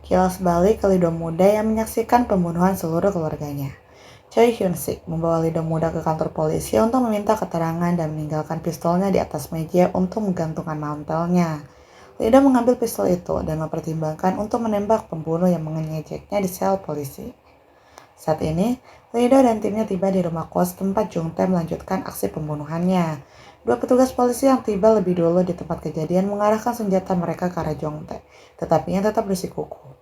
Kilas balik ke Lido muda yang menyaksikan pembunuhan seluruh keluarganya. Choi Hyun-sik membawa Lido muda ke kantor polisi untuk meminta keterangan dan meninggalkan pistolnya di atas meja untuk menggantungkan mantelnya. Lido mengambil pistol itu dan mempertimbangkan untuk menembak pembunuh yang mengejeknya di sel polisi. Saat ini, Lido dan timnya tiba di rumah kos tempat Jung Tae melanjutkan aksi pembunuhannya. Dua petugas polisi yang tiba lebih dulu di tempat kejadian mengarahkan senjata mereka ke arah Jung Tae, tetapi ia tetap bersikukuh.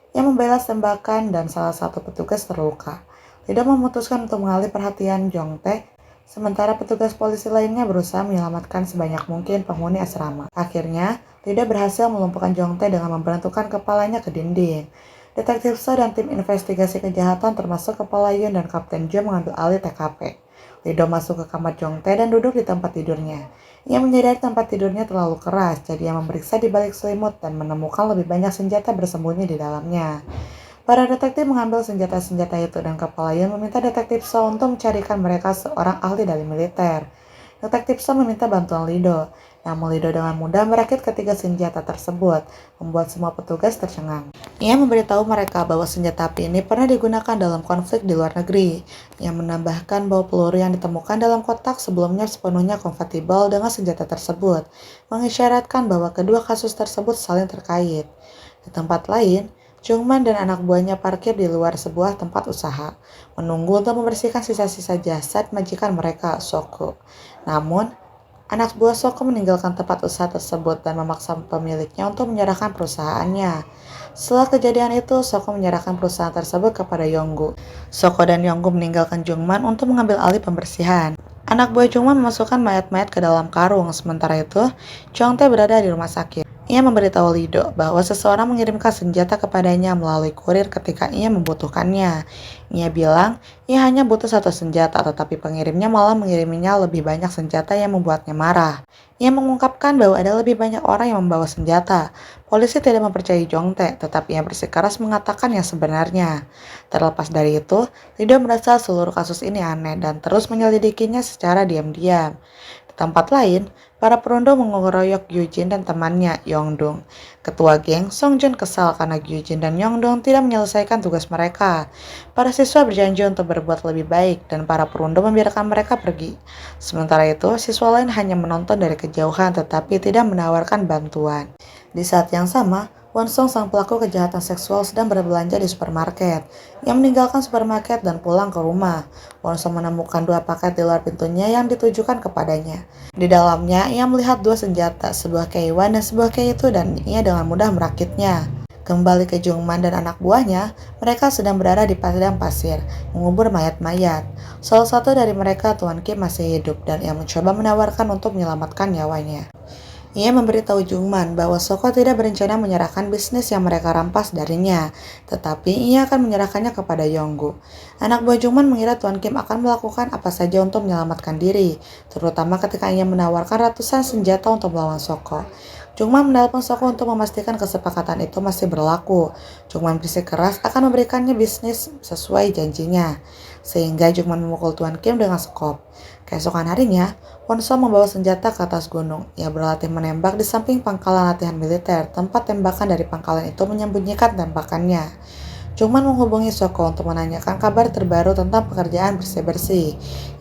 Ia membalas tembakan dan salah satu petugas terluka. Lido memutuskan untuk mengalih perhatian Jung Tae, sementara petugas polisi lainnya berusaha menyelamatkan sebanyak mungkin penghuni asrama. Akhirnya, Lido berhasil melumpuhkan Jung Tae dengan membentukkan kepalanya ke dinding. Detektif So dan tim investigasi kejahatan termasuk Kepala Yun dan Kapten Jo mengambil alih TKP. Lido masuk ke kamar Jung Tae dan duduk di tempat tidurnya. Ia menyadari tempat tidurnya terlalu keras, jadi ia memeriksa di balik selimut dan menemukan lebih banyak senjata bersembunyi di dalamnya. Para detektif mengambil senjata-senjata itu dan Kepala Yun meminta Detektif So untuk mencarikan mereka seorang ahli dari militer. Detektif So meminta bantuan Lido, namun Lido dengan mudah merakit ketiga senjata tersebut, membuat semua petugas tercengang. Ia memberitahu mereka bahwa senjata api ini pernah digunakan dalam konflik di luar negeri. Ia menambahkan bahwa peluru yang ditemukan dalam kotak sebelumnya sepenuhnya kompatibel dengan senjata tersebut, mengisyaratkan bahwa kedua kasus tersebut saling terkait. Di tempat lain, Jungman dan anak buahnya parkir di luar sebuah tempat usaha, menunggu untuk membersihkan sisa-sisa jasad majikan mereka, Soko. Namun, anak buah Soko meninggalkan tempat usaha tersebut dan memaksa pemiliknya untuk menyerahkan perusahaannya. Setelah kejadian itu, Soko menyerahkan perusahaan tersebut kepada Yonggu. Soko dan Yonggu meninggalkan Jungman untuk mengambil alih pembersihan. Anak buah Jungman memasukkan mayat-mayat ke dalam karung, sementara itu, Jong Tae berada di rumah sakit. Ia memberitahu Lido bahwa seseorang mengirimkan senjata kepadanya melalui kurir ketika ia membutuhkannya. Ia bilang ia hanya butuh satu senjata, tetapi pengirimnya malah mengiriminya lebih banyak senjata yang membuatnya marah. Ia mengungkapkan bahwa ada lebih banyak orang yang membawa senjata. Polisi tidak mempercayai Jong Tae, tetapi ia bersikeras mengatakan yang sebenarnya. Terlepas dari itu, Lido merasa seluruh kasus ini aneh dan terus menyelidikinya secara diam-diam. Di tempat lain, para perundung mengeroyok Gyujin dan temannya, Yongdong. Ketua geng, Songjun kesal karena Gyujin dan Yongdong tidak menyelesaikan tugas mereka. Para siswa berjanji untuk berbuat lebih baik dan para perundung membiarkan mereka pergi. Sementara itu, siswa lain hanya menonton dari kejauhan tetapi tidak menawarkan bantuan. Di saat yang sama, Wonsong sang pelaku kejahatan seksual sedang berbelanja di supermarket. Ia meninggalkan supermarket dan pulang ke rumah. Wonsong menemukan dua paket di luar pintunya yang ditujukan kepadanya. Di dalamnya, ia melihat dua senjata, sebuah K1 dan sebuah K2 dan ia dengan mudah merakitnya. Kembali ke Jungman dan anak buahnya, mereka sedang berada di padang pasir, mengubur mayat-mayat. Salah satu dari mereka, Tuan Kim, masih hidup dan ia mencoba menawarkan untuk menyelamatkan nyawanya. Ia memberitahu Jungman bahwa Soko tidak berencana menyerahkan bisnis yang mereka rampas darinya, tetapi ia akan menyerahkannya kepada Yonggu. Anak buah Jungman mengira Tuan Kim akan melakukan apa saja untuk menyelamatkan diri, terutama ketika ia menawarkan ratusan senjata untuk melawan Soko. Jungman menelpon Soko untuk memastikan kesepakatan itu masih berlaku. Jungman bersikeras akan memberikannya bisnis sesuai janjinya, sehingga Jungman memukul Tuan Kim dengan skop. Keesokan harinya, Wonsong membawa senjata ke atas gunung. Ia berlatih menembak di samping pangkalan latihan militer. Tempat tembakan dari pangkalan itu menyembunyikan tembakannya. Jungman menghubungi Soko untuk menanyakan kabar terbaru tentang pekerjaan bersih-bersih.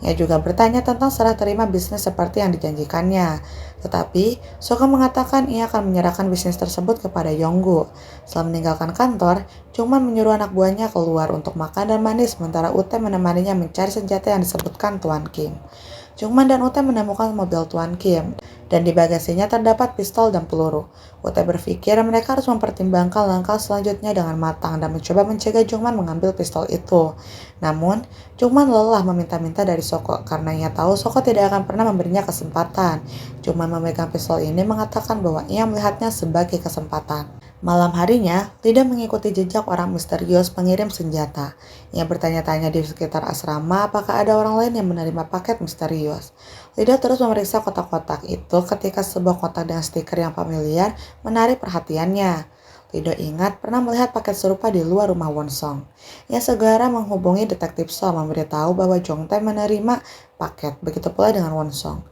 Ia juga bertanya tentang serah terima bisnis seperti yang dijanjikannya. Tetapi, Soko mengatakan ia akan menyerahkan bisnis tersebut kepada Yonggu. Setelah meninggalkan kantor, Jungman menyuruh anak buahnya keluar untuk makan dan mandi sementara Ute menemaninya mencari senjata yang disebutkan Tuan Kim. Jungman dan Ute menemukan mobil Tuan Kim, dan di bagasinya terdapat pistol dan peluru. Ute berpikir mereka harus mempertimbangkan langkah selanjutnya dengan matang dan mencoba mencegah Jungman mengambil pistol itu. Namun, Jungman lelah meminta-minta dari Soko karena ia tahu Soko tidak akan pernah memberinya kesempatan. Jungman memegang pistol ini mengatakan bahwa ia melihatnya sebagai kesempatan. Malam harinya, Lido mengikuti jejak orang misterius pengirim senjata. Ia bertanya-tanya di sekitar asrama apakah ada orang lain yang menerima paket misterius. Lido terus memeriksa kotak-kotak itu ketika sebuah kotak dengan stiker yang familiar menarik perhatiannya. Lido ingat pernah melihat paket serupa di luar rumah Wonsong. Ia segera menghubungi Detektif So memberitahu bahwa Jong Tae menerima paket, begitu pula dengan Wonsong.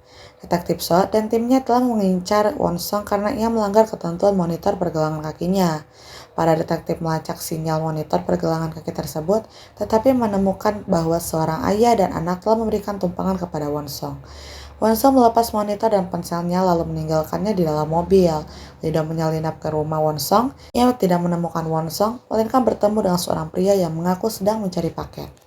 Detektif So dan timnya telah mengincar Wonsong karena ia melanggar ketentuan monitor pergelangan kakinya. Para detektif melacak sinyal monitor pergelangan kaki tersebut, tetapi menemukan bahwa seorang ayah dan anak telah memberikan tumpangan kepada Wonsong. Wonsong melepas monitor dan ponselnya lalu meninggalkannya di dalam mobil. Lido menyelinap ke rumah Wonsong. Ia tidak menemukan Wonsong, melainkan bertemu dengan seorang pria yang mengaku sedang mencari paket.